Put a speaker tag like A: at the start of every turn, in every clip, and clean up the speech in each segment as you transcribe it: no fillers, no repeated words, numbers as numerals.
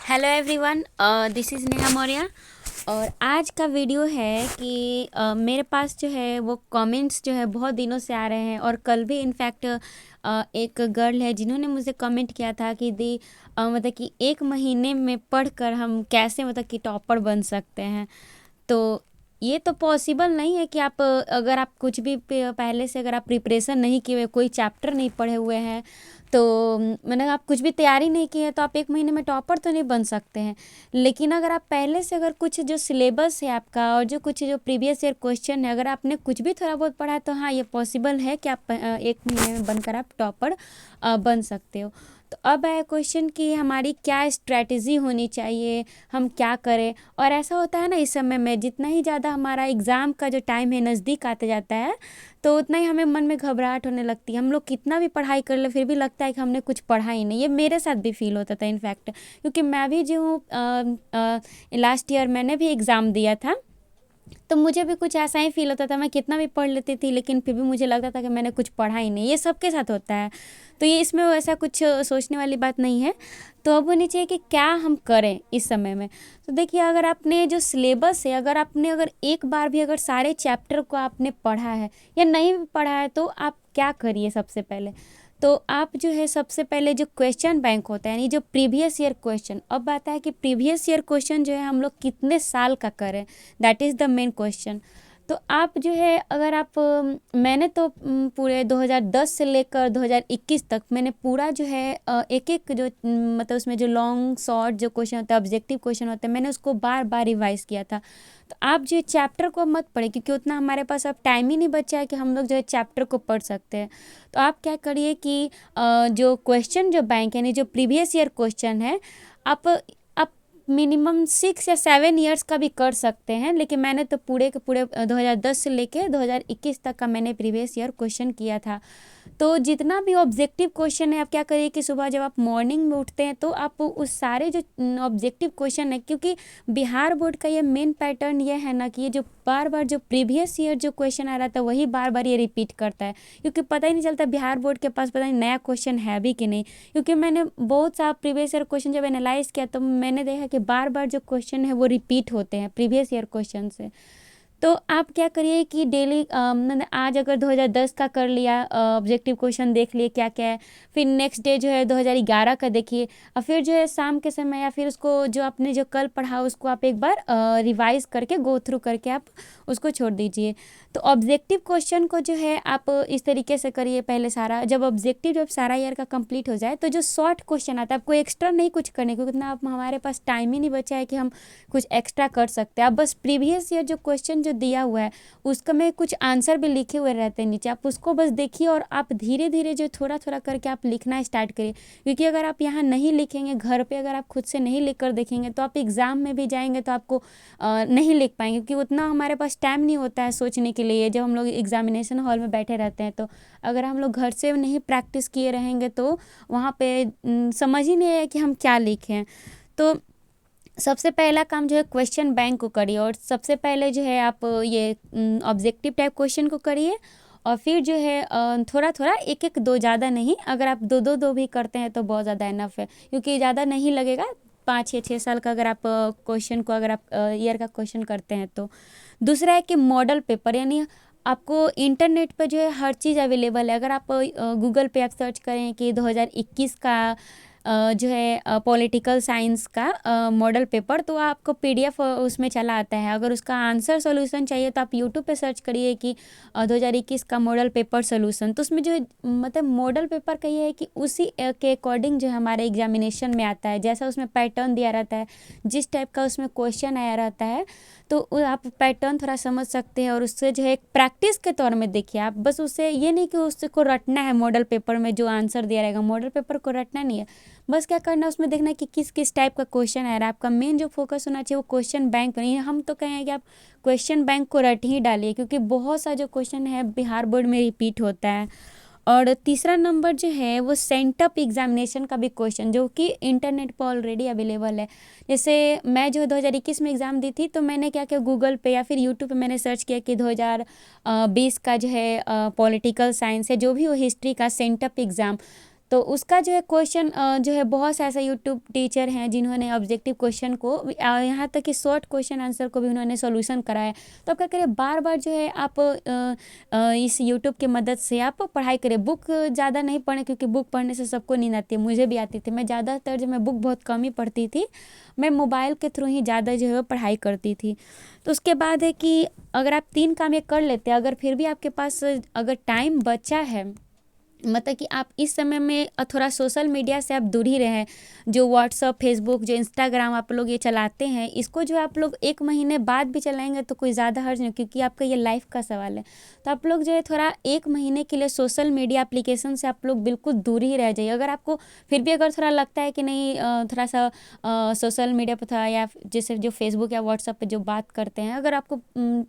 A: Hello everyone, this is Neha Maurya. और आज का वीडियो है कि मेरे पास जो है वो कमेंट्स जो है बहुत दिनों से आ रहे हैं। और कल भी इनफैक्ट एक गर्ल है जिन्होंने मुझे कमेंट किया था कि मतलब कि 1 महीने में पढ़कर हम कैसे मतलब कि टॉपर बन सकते हैं। तो ये तो पॉसिबल नहीं है कि आप अगर आप कुछ भी पहले से अगर आप प्रिपरेशन नहीं किए हुए, कोई चैप्टर नहीं पढ़े हुए हैं, तो मैंने आप कुछ भी तैयारी नहीं की है, तो आप 1 महीने में टॉपर तो नहीं बन सकते हैं। लेकिन अगर आप पहले से अगर कुछ जो सिलेबस है आपका और जो कुछ जो प्रीवियस ईयर क्वेश्चन है, अगर आपने कुछ भी थोड़ा बहुत पढ़ा है, तो हाँ, ये पॉसिबल है कि आप 1 महीने में बनकर आप टॉपर बन सकते हो। तो अब है क्वेश्चन कि हमारी क्या स्ट्रैटेजी होनी चाहिए, हम क्या करें। और ऐसा होता है ना, इस समय में जितना ही ज़्यादा हमारा एग्ज़ाम का जो टाइम है नज़दीक आते जाता है, तो उतना ही हमें मन में घबराहट होने लगती है। हम लोग कितना भी पढ़ाई कर ले, फिर भी लगता है कि हमने कुछ पढ़ा ही नहीं। ये मेरे साथ भी फील होता था इनफैक्ट, क्योंकि मैं भी जो हूँ लास्ट ईयर मैंने भी एग्ज़ाम दिया था, तो मुझे भी कुछ ऐसा ही फील होता था। मैं कितना भी पढ़ लेती थी, लेकिन फिर भी मुझे लगता था कि मैंने कुछ पढ़ा ही नहीं। ये सबके साथ होता है, तो ये इसमें ऐसा कुछ सोचने वाली बात नहीं है। तो अब होनी चाहिए कि क्या हम करें इस समय में। तो देखिए, अगर आपने जो सिलेबस है, अगर एक बार भी अगर सारे चैप्टर को आपने पढ़ा है या नहीं भी पढ़ा है, तो आप क्या करिए सबसे पहले। तो आप जो है सबसे पहले जो क्वेश्चन बैंक होता है, यानी जो प्रीवियस ईयर क्वेश्चन, अब आता है कि प्रीवियस ईयर क्वेश्चन जो है हम लोग कितने साल का करें, that is the main question. तो आप जो है अगर आप मैंने तो पूरे 2010 से लेकर 2021 तक मैंने पूरा जो है एक एक जो मतलब उसमें जो लॉन्ग शॉर्ट जो क्वेश्चन होता है, ऑब्जेक्टिव क्वेश्चन होता है, मैंने उसको बार बार रिवाइज किया था। तो आप जो चैप्टर को मत पढ़े, क्योंकि उतना हमारे पास अब टाइम ही नहीं बचा है कि हम लोग जो है चैप्टर को पढ़ सकते हैं। तो आप क्या करिए कि जो क्वेश्चन जो बैंक यानी जो प्रीवियस ईयर क्वेश्चन है, आप मिनिमम 6 या 7 ईयर्स का भी कर सकते हैं। लेकिन मैंने तो पूरे के पूरे 2010 से लेके 2021 तक का मैंने प्रीवियस ईयर क्वेश्चन किया था। तो जितना भी ऑब्जेक्टिव क्वेश्चन है, आप क्या करिए कि सुबह जब आप मॉर्निंग में उठते हैं, तो आप उस सारे जो ऑब्जेक्टिव क्वेश्चन है, क्योंकि बिहार बोर्ड का ये मेन पैटर्न ये है ना कि ये जो बार बार जो प्रीवियस ईयर जो क्वेश्चन आ रहा था, वही बार बार ये रिपीट करता है। क्योंकि पता ही नहीं चलता बिहार बोर्ड के पास पता नहीं नया क्वेश्चन है भी कि नहीं। क्योंकि मैंने बहुत सा प्रीवियस ईयर क्वेश्चन जब एनालाइज किया, तो मैंने देखा कि बार बार जो क्वेश्चन है वो रिपीट होते हैं प्रीवियस ईयर क्वेश्चन से। तो आप क्या करिए कि डेली मतलब आज अगर 2010 का कर लिया, ऑब्जेक्टिव क्वेश्चन देख लिए क्या क्या है, फिर नेक्स्ट डे जो है 2011 का देखिए, और फिर जो है शाम के समय या फिर उसको जो आपने जो कल पढ़ा उसको आप एक बार रिवाइज करके गो थ्रू करके आप उसको छोड़ दीजिए। तो ऑब्जेक्टिव क्वेश्चन को जो है आप इस तरीके से करिए। पहले सारा जब सारा ईयर का कंप्लीट हो जाए, तो जो शॉर्ट क्वेश्चन आता है, आपको एक्स्ट्रा नहीं कुछ करने, क्योंकि इतना आप हमारे पास टाइम ही नहीं बचा है कि हम कुछ एक्स्ट्रा कर सकते हैं। आप बस प्रीवियस ईयर जो क्वेश्चन जो दिया हुआ है, उसका में कुछ आंसर भी लिखे हुए रहते हैं नीचे, आप उसको बस देखिए और आप धीरे धीरे जो थोड़ा थोड़ा करके आप लिखना स्टार्ट करिए। क्योंकि अगर आप यहाँ नहीं लिखेंगे, घर पे अगर आप खुद से नहीं लिख कर देखेंगे, तो आप एग्ज़ाम में भी जाएंगे तो आपको नहीं लिख पाएंगे, क्योंकि उतना हमारे पास टाइम नहीं होता है सोचने के लिए। जब हम लोग एग्जामिनेशन हॉल में बैठे रहते हैं, तो अगर हम लोग घर से नहीं प्रैक्टिस किए रहेंगे, तो वहाँ पे समझ ही नहीं आए कि हम क्या लिखें। तो सबसे पहला काम जो है क्वेश्चन बैंक को करिए, और सबसे पहले जो है आप ये ऑब्जेक्टिव टाइप क्वेश्चन को करिए। और फिर जो है थोड़ा थोड़ा एक एक दो, ज़्यादा नहीं। अगर आप दो दो दो भी करते हैं तो बहुत ज़्यादा इनफ है, क्योंकि ज़्यादा नहीं लगेगा। 5 या 6 साल का अगर आप क्वेश्चन को अगर आप ईयर का क्वेश्चन करते हैं तो। दूसरा है कि मॉडल पेपर, यानी आपको इंटरनेट पर जो है हर चीज़ अवेलेबल है। अगर आप गूगल पे आप सर्च करें कि 2021 का जो है पॉलिटिकल साइंस का मॉडल पेपर, तो आपको पीडीएफ उसमें चला आता है। अगर उसका आंसर सॉल्यूशन चाहिए, तो आप यूट्यूब पे सर्च करिए कि 2021 का मॉडल पेपर सॉल्यूशन। तो उसमें जो है मतलब मॉडल पेपर का ये है कि उसी के अकॉर्डिंग जो हमारे एग्जामिनेशन में आता है, जैसा उसमें पैटर्न दिया रहता है, जिस टाइप का उसमें क्वेश्चन आया रहता है, तो आप पैटर्न थोड़ा समझ सकते हैं। और उससे जो है एक प्रैक्टिस के तौर में देखिए आप, बस उससे ये नहीं कि उसको रटना है। मॉडल पेपर में जो आंसर दिया रहेगा, मॉडल पेपर को रटना नहीं है। बस क्या करना है, उसमें देखना है कि किस किस टाइप का क्वेश्चन आ रहा है। आपका मेन जो फोकस होना चाहिए वो क्वेश्चन बैंक नहीं है। हम तो कहें कि आप क्वेश्चन बैंक को रट ही डालिए, क्योंकि बहुत सा जो क्वेश्चन है बिहार बोर्ड में रिपीट होता है। और तीसरा नंबर जो है वो सेंटअप एग्जामिनेशन का भी क्वेश्चन, जो कि इंटरनेट पर ऑलरेडी अवेलेबल है। जैसे मैं जो 2021 में एग्ज़ाम दी थी, तो मैंने क्या किया, गूगल पे या फिर यूट्यूब पे मैंने सर्च किया कि 2020 का जो है पॉलिटिकल साइंस है, जो भी हो, हिस्ट्री का सेंटअप एग्ज़ाम। तो उसका जो है क्वेश्चन जो है बहुत से ऐसे यूट्यूब टीचर हैं जिन्होंने ऑब्जेक्टिव क्वेश्चन को यहाँ तक कि शॉर्ट क्वेश्चन आंसर को भी उन्होंने सॉल्यूशन कराया। तो आप क्या करिए, बार बार जो है आप इस यूट्यूब की मदद से आप पढ़ाई करें। बुक ज़्यादा नहीं पढ़ें, क्योंकि बुक पढ़ने से सबको नींद आती है, मुझे भी आती थी। मैं ज़्यादातर जो मैं बुक बहुत कम ही पढ़ती थी, मैं मोबाइल के थ्रू ही ज़्यादा जो है वो पढ़ाई करती थी। तो उसके बाद है कि अगर आप 3 काम ये कर लेते हैं, अगर फिर भी आपके पास अगर टाइम बचा है, मतलब कि आप इस समय में थोड़ा सोशल मीडिया से आप दूर ही रहें। जो व्हाट्सअप, फेसबुक, जो इंस्टाग्राम आप लोग ये चलाते हैं, इसको जो आप लोग 1 महीने बाद भी चलाएंगे तो कोई ज़्यादा हर्ज नहीं, क्योंकि आपका ये लाइफ का सवाल है। तो आप लोग जो है थोड़ा 1 महीने के लिए सोशल मीडिया एप्लीकेशन से आप लोग बिल्कुल दूर ही रह जाइए। अगर आपको फिर भी अगर थोड़ा लगता है कि नहीं थोड़ा सा सोशल मीडिया पर था, या जैसे जो फेसबुक या व्हाट्सअप पे जो बात करते हैं, अगर आपको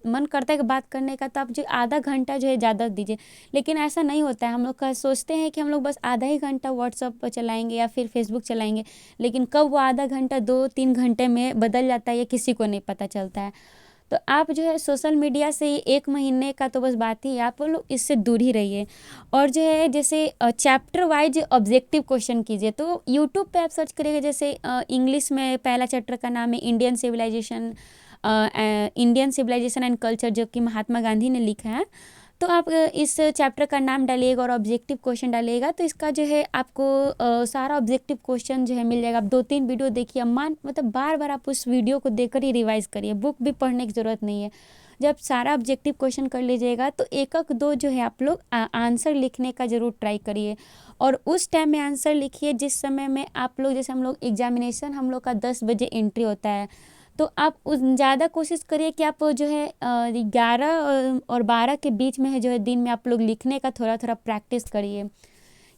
A: मन करता है कि बात करने का, तो आप जो आधा घंटा जो है ज़्यादा दीजिए। लेकिन ऐसा नहीं होता है। हम लोग का सोचते हैं कि हम लोग बस आधा ही घंटा व्हाट्सअप पर चलाएंगे या फिर फेसबुक चलाएंगे, लेकिन कब वो आधा घंटा 2-3 घंटे में बदल जाता है ये किसी को नहीं पता चलता है। तो आप जो है सोशल मीडिया से 1 महीने का तो बस बात ही है, आप लोग इससे दूर ही रहिए। और जो है जैसे चैप्टर वाइज ऑब्जेक्टिव क्वेश्चन कीजिए। तो यूट्यूब पे आप सर्च करिएगा, जैसे इंग्लिश में पहला चैप्टर का नाम है इंडियन सिविलाइजेशन एंड कल्चर, जो कि महात्मा गांधी ने लिखा है। तो आप इस चैप्टर का नाम डालिएगा और ऑब्जेक्टिव क्वेश्चन डालिएगा, तो इसका जो है आपको सारा ऑब्जेक्टिव क्वेश्चन जो है मिल जाएगा। आप 2-3 वीडियो देखिए, मतलब बार बार आप उस वीडियो को देखकर ही रिवाइज करिए, बुक भी पढ़ने की ज़रूरत नहीं है। जब सारा ऑब्जेक्टिव क्वेश्चन कर लीजिएगा, तो 1-2 जो है आप लोग आंसर लिखने का ज़रूर ट्राई करिए। और उस टाइम में आंसर लिखिए जिस समय में आप लोग, जैसे हम लोग एग्जामिनेशन हम लोग का 10 बजे एंट्री होता है, तो आप उस ज़्यादा कोशिश करिए कि आप जो है 11 और 12 के बीच में है जो है दिन में आप लोग लिखने का थोड़ा थोड़ा प्रैक्टिस करिए।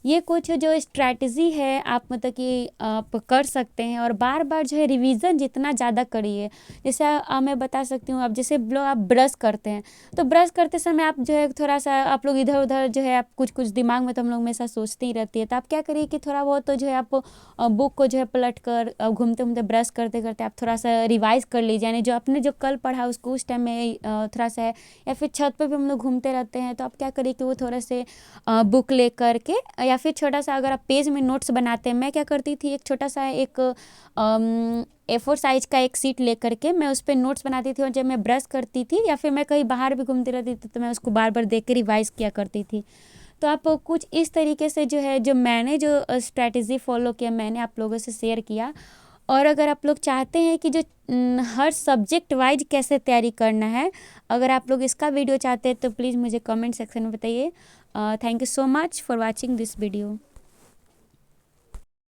A: ये कुछ जो स्ट्रैटेजी है आप मतलब कि आप कर सकते हैं। और बार बार जो है रिवीजन जितना ज़्यादा करिए। जैसे मैं बता सकती हूँ, आप जैसे लोग आप ब्रश करते हैं, तो ब्रश करते समय आप जो है थोड़ा सा आप लोग इधर उधर जो है आप कुछ कुछ दिमाग में तो हम लोग हमेशा सोचते ही रहती है, तो आप क्या करिए कि थोड़ा बहुत तो जो है आप बुक को जो है पलट कर घूमते घूमते ब्रश करते करते आप थोड़ा सा रिवाइज कर लीजिए। यानी जो आपने जो कल पढ़ा उसको उस टाइम में थोड़ा सा है, या फिर छत पर भी हम लोग घूमते रहते हैं, तो आप क्या करिए कि वो थोड़ा से बुक ले करके, या फिर छोटा सा अगर आप पेज में नोट्स बनाते हैं, मैं क्या करती थी, एक छोटा सा एक A4 साइज का एक सीट ले करके मैं उस पर नोट्स बनाती थी, और जब मैं ब्रश करती थी या फिर मैं कहीं बाहर भी घूमती रहती थी तो मैं उसको बार बार देख के रिवाइज किया करती थी। तो आप कुछ इस तरीके से जो है, जो मैंने जो स्ट्रैटेजी फॉलो किया, मैंने आप लोगों से शेयर किया। और अगर आप लोग चाहते हैं कि जो हर सब्जेक्ट वाइज कैसे तैयारी करना है, अगर आप लोग इसका वीडियो चाहते हैं तो प्लीज़ मुझे कमेंट सेक्शन में बताइए। Thank you so much for watching this video.